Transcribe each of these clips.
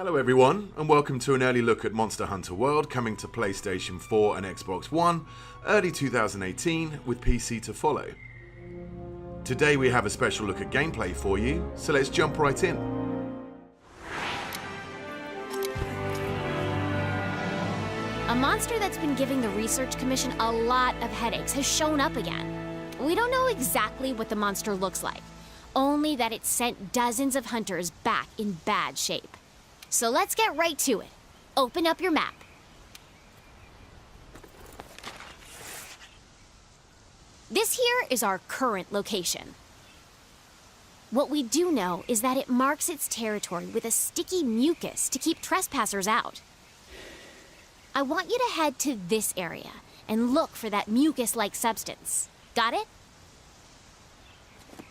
Hello everyone, and welcome to an early look at Monster Hunter World coming to PlayStation 4 and Xbox One, early 2018, with PC to follow. Today we have a special look at gameplay for you, so let's jump right in. A monster that's been giving the Research Commission a lot of headaches has shown up again. We don't know exactly what the monster looks like, only that it sent dozens of hunters back in bad shape. So let's get right to it. Open up your map. This here is our current location. What we do know is that it marks its territory with a sticky mucus to keep trespassers out. I want you to head to this area and look for that mucus-like substance. Got it?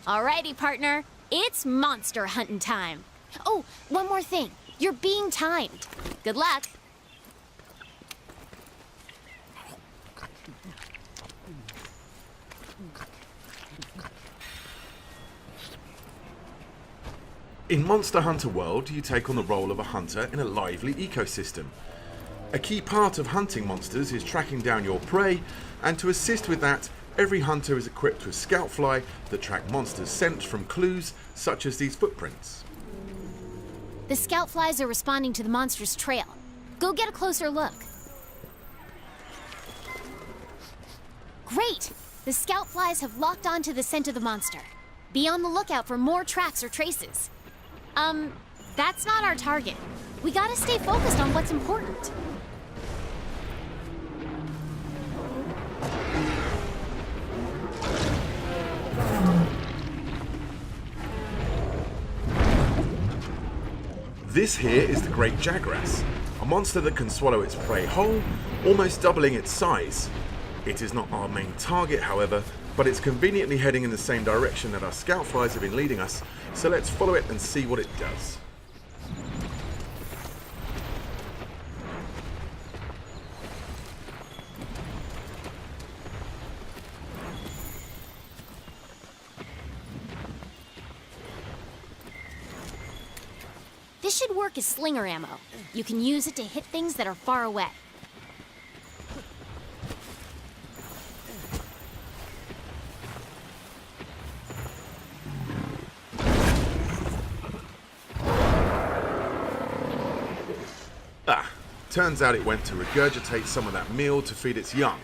Alrighty, partner. It's monster hunting time. Oh, one more thing. You're being timed. Good luck. In Monster Hunter World, you take on the role of a hunter in a lively ecosystem. A key part of hunting monsters is tracking down your prey, and to assist with that, every hunter is equipped with Scoutfly that track monsters' scent from clues such as these footprints. The Scoutflies are responding to the monster's trail. Go get a closer look. Great! The Scoutflies have locked onto the scent of the monster. Be on the lookout for more tracks or traces. That's not our target. We gotta stay focused on what's important. This here is the Great Jagras, a monster that can swallow its prey whole, almost doubling its size. It is not our main target, however, but it's conveniently heading in the same direction that our Scoutflies have been leading us, so let's follow it and see what it does. This should work as slinger ammo. You can use it to hit things that are far away. Turns out it went to regurgitate some of that meal to feed its young.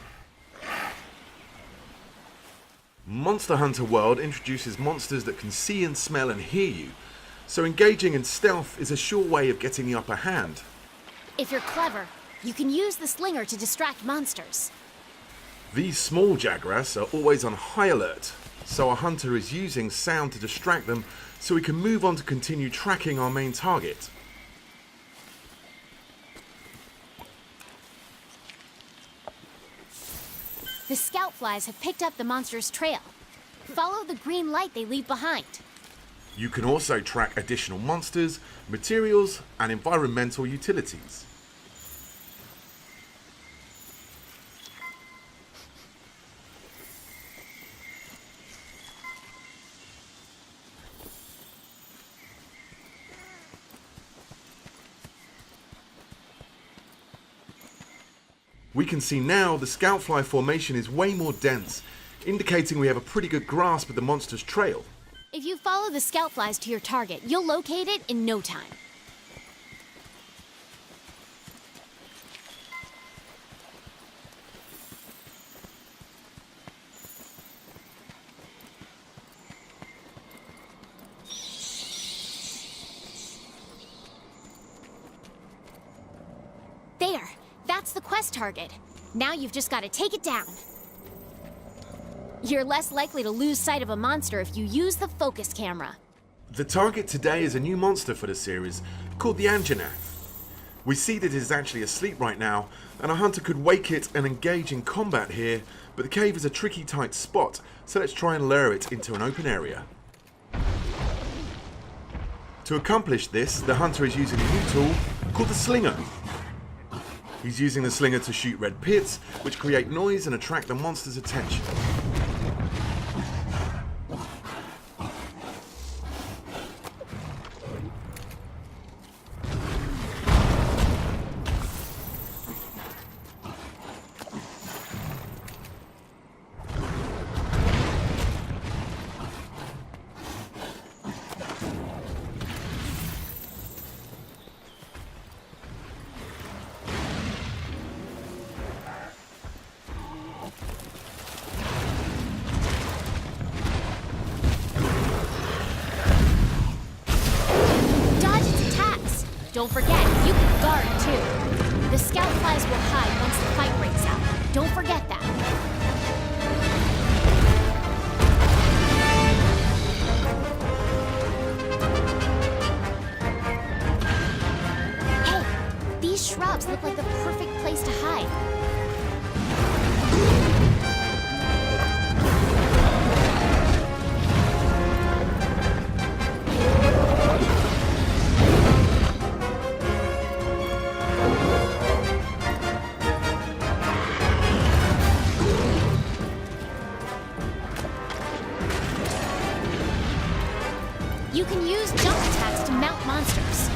Monster Hunter World introduces monsters that can see and smell and hear you, so engaging in stealth is a sure way of getting the upper hand. If you're clever, you can use the slinger to distract monsters. These small Jagras are always on high alert, so our hunter is using sound to distract them so we can move on to continue tracking our main target. The Scoutflies have picked up the monster's trail. Follow the green light they leave behind. You can also track additional monsters, materials, and environmental utilities. We can see now the Scoutfly formation is way more dense, indicating we have a pretty good grasp of the monster's trail. If you follow the Scoutflies to your target, you'll locate it in no time. There! That's the quest target. Now you've just got to take it down. You're less likely to lose sight of a monster if you use the focus camera. The target today is a new monster for the series, called the Anjanath. We see that it is actually asleep right now, and a hunter could wake it and engage in combat here, but the cave is a tricky tight spot, so let's try and lure it into an open area. To accomplish this, the hunter is using a new tool called the Slinger. He's using the Slinger to shoot red pits, which create noise and attract the monster's attention. Don't forget, you can guard too. The scout flies will hide once the fight breaks out. Don't forget that. Hey, these shrubs look like the perfect place to hide. You can use jump attacks to mount monsters.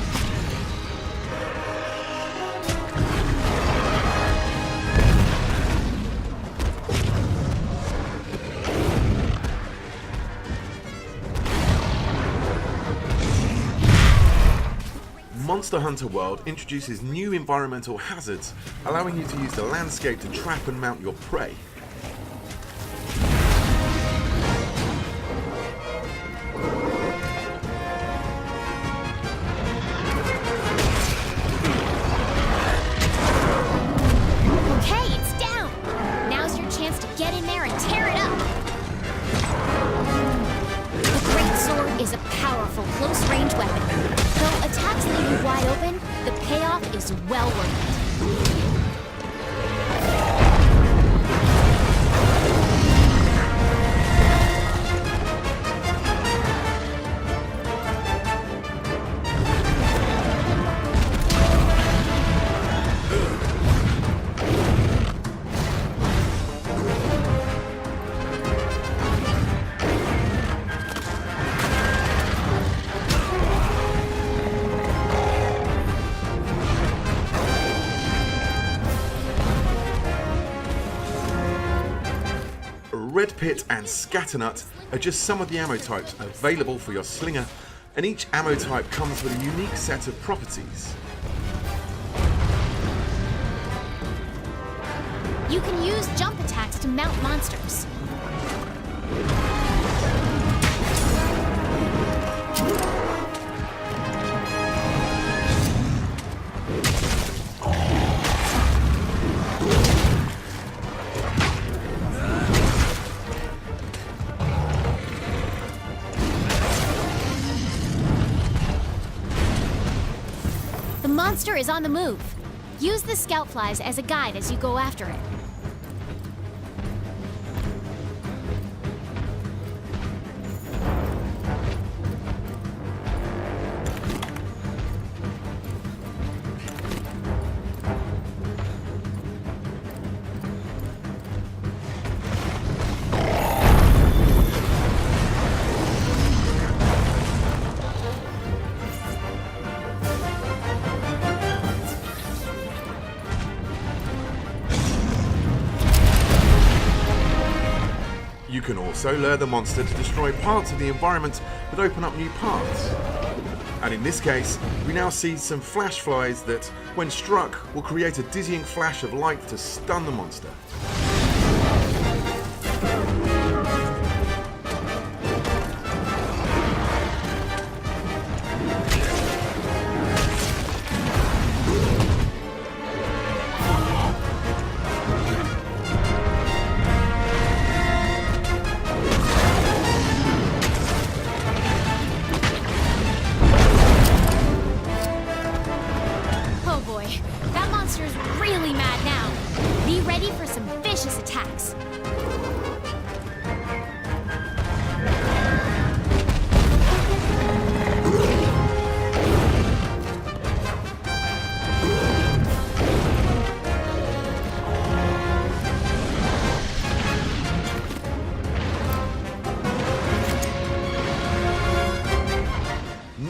Monster Hunter World introduces new environmental hazards, allowing you to use the landscape to trap and mount your prey. Okay, it's down! Now's your chance to get in there and tear it up! The Great Sword is a powerful close-range weapon. Though attacks leave you wide open, the payoff is well worth it. Red Pit and Scatternut are just some of the ammo types available for your slinger, and each ammo type comes with a unique set of properties. You can use jump attacks to mount monsters. The monster is on the move. Use the scout flies as a guide as you go after it. You can also lure the monster to destroy parts of the environment that open up new paths. And in this case, we now see some flash flies that, when struck, will create a dizzying flash of light to stun the monster. Oh boy, that monster's really mad now. Be ready for some vicious attacks.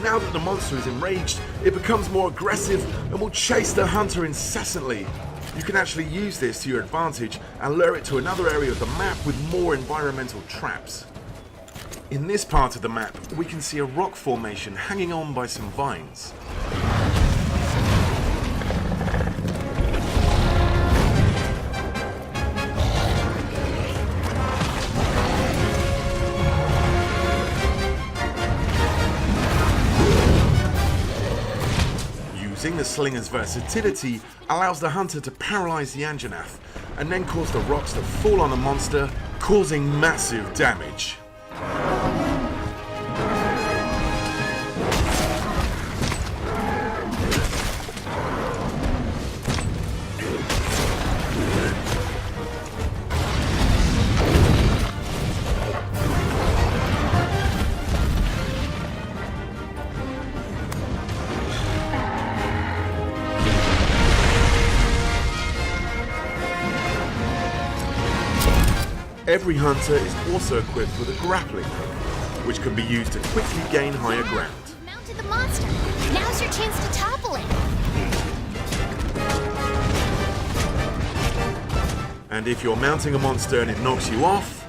Now that the monster is enraged, it becomes more aggressive and will chase the hunter incessantly. You can actually use this to your advantage and lure it to another area of the map with more environmental traps. In this part of the map, we can see a rock formation hanging on by some vines. using, the slinger's versatility allows the hunter to paralyze the Anjanath and then cause the rocks to fall on the monster, causing massive damage. Every hunter is also equipped with a grappling hook, which can be used to quickly gain higher ground. You've mounted the monster. Now's your chance to topple it. And if you're mounting a monster and it knocks you off,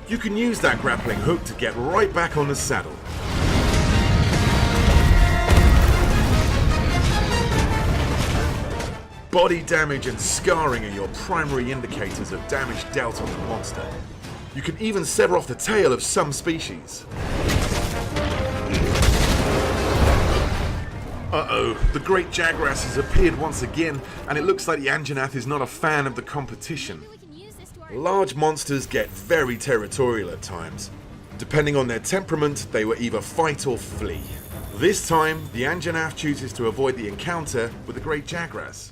you can use that grappling hook to get right back on the saddle. Body damage and scarring are your primary indicators of damage dealt on the monster. You can even sever off the tail of some species. Uh-oh, the Great Jagras has appeared once again, and it looks like the Anjanath is not a fan of the competition. Large monsters get very territorial at times. Depending on their temperament, they will either fight or flee. This time, the Anjanath chooses to avoid the encounter with the Great Jagras.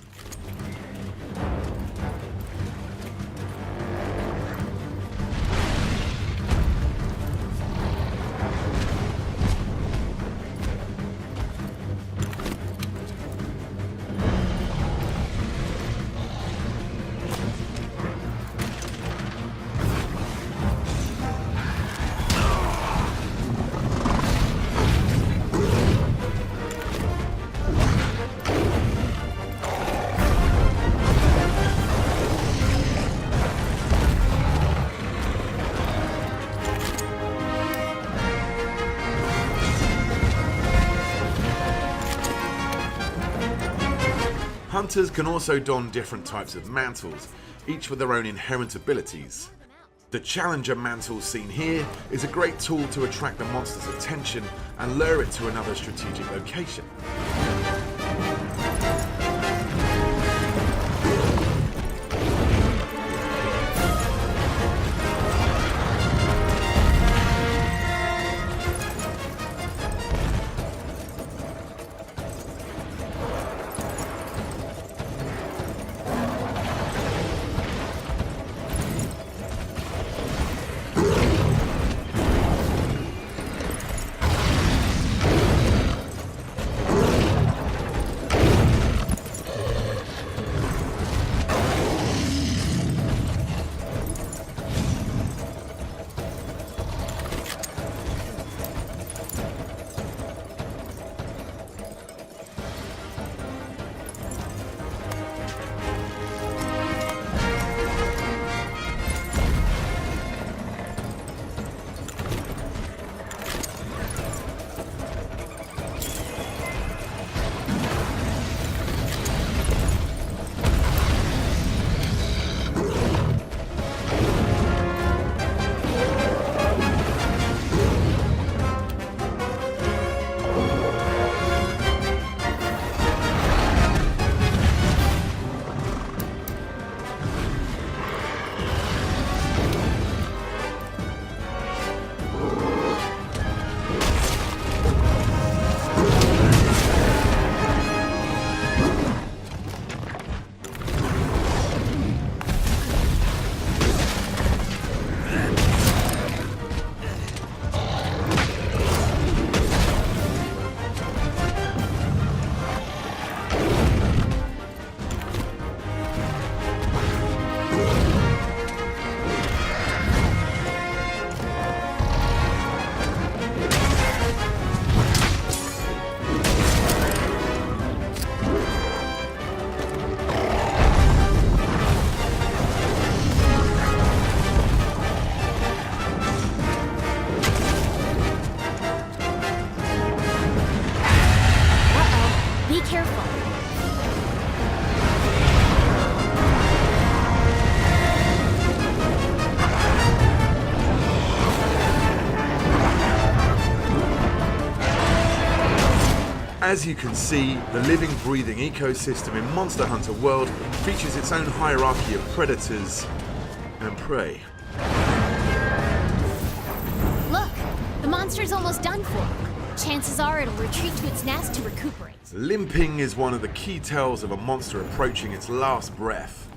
Hunters can also don different types of mantles, each with their own inherent abilities. The Challenger mantle seen here is a great tool to attract the monster's attention and lure it to another strategic location. As you can see, the living, breathing ecosystem in Monster Hunter World features its own hierarchy of predators and prey. Look, the monster's almost done for. Chances are it'll retreat to its nest to recuperate. Limping is one of the key tells of a monster approaching its last breath.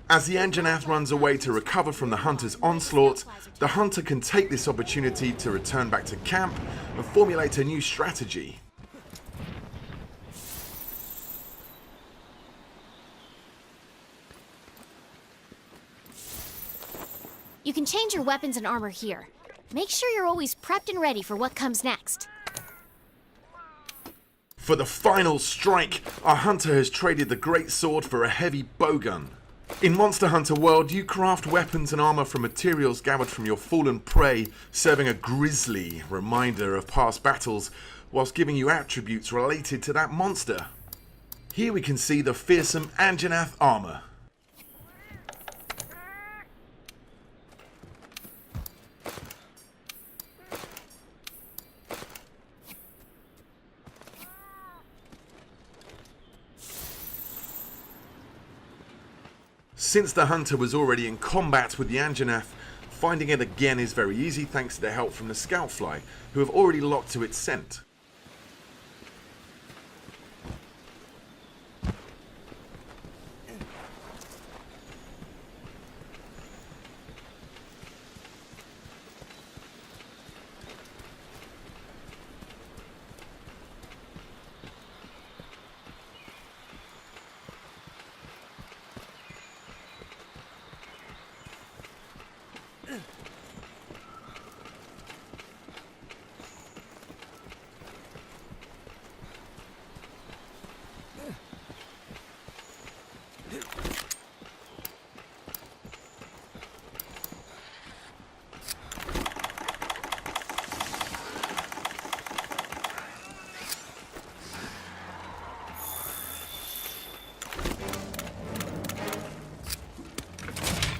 As the Anjanath runs away to recover from the hunter's onslaught, the hunter can take this opportunity to return back to camp and formulate a new strategy. You can change your weapons and armor here. Make sure you're always prepped and ready for what comes next. For the final strike, our hunter has traded the great sword for a heavy bowgun. In Monster Hunter World, you craft weapons and armor from materials gathered from your fallen prey, serving a grisly reminder of past battles, whilst giving you attributes related to that monster. Here we can see the fearsome Anjanath armor. Since the hunter was already in combat with the Anjanath, finding it again is very easy thanks to the help from the Scoutfly, who have already locked to its scent.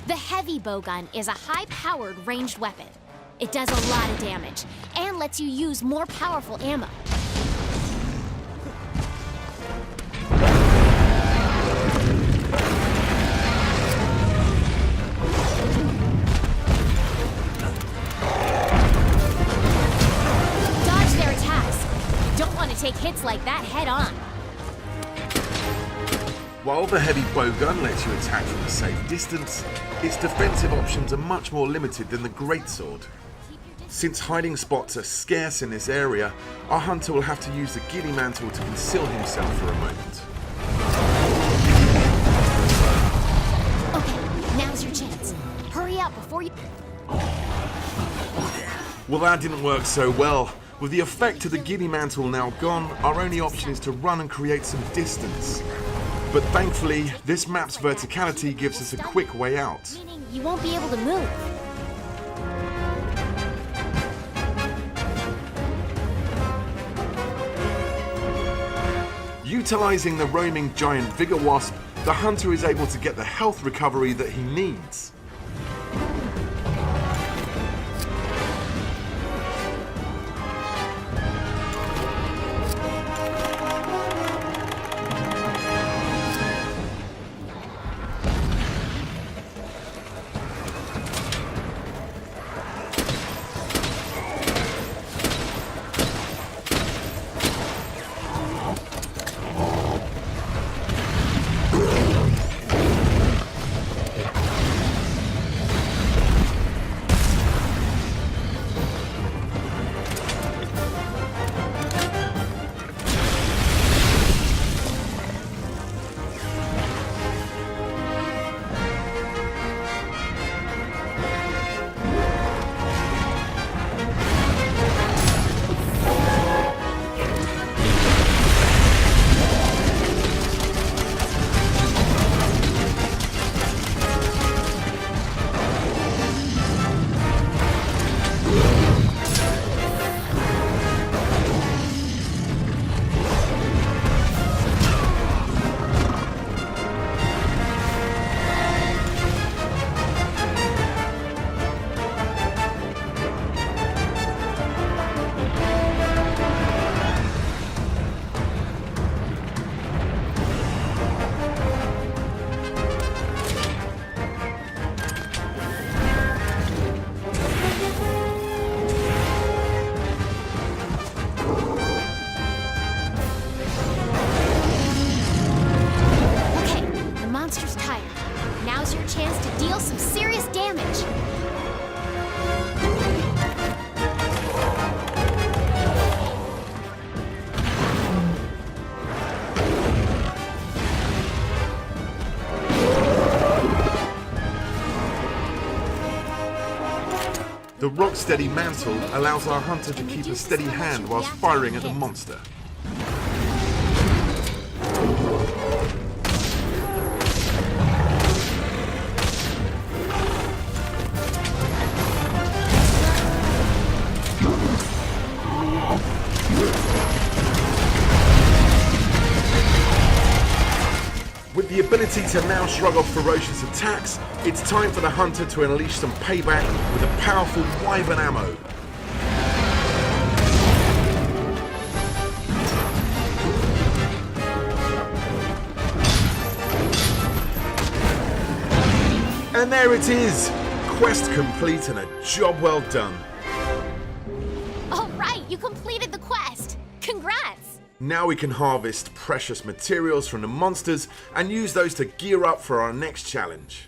The heavy bowgun is a high-powered ranged weapon. It does a lot of damage and lets you use more powerful ammo. Dodge their attacks. You don't want to take hits like that head on. While the heavy bowgun lets you attack from a safe distance, its defensive options are much more limited than the greatsword. Since hiding spots are scarce in this area, our hunter will have to use the Giddy Mantle to conceal himself for a moment. Okay, now's your chance. Hurry up before you... Well, that didn't work so well. With the effect of the Giddy Mantle now gone, our only option is to run and create some distance. But thankfully, this map's verticality gives us a quick way out. Meaning you won't be able to move. Utilizing the roaming giant Vigor Wasp, the hunter is able to get the health recovery that he needs. The rock-steady mantle allows our hunter to keep a steady hand whilst firing at the monster. With the ability to now shrug off ferocious attacks, it's time for the hunter to unleash some payback with a powerful wyvern ammo. And there it is! Quest complete and a job well done. All right, you completed the quest. Congrats! Now we can harvest precious materials from the monsters and use those to gear up for our next challenge.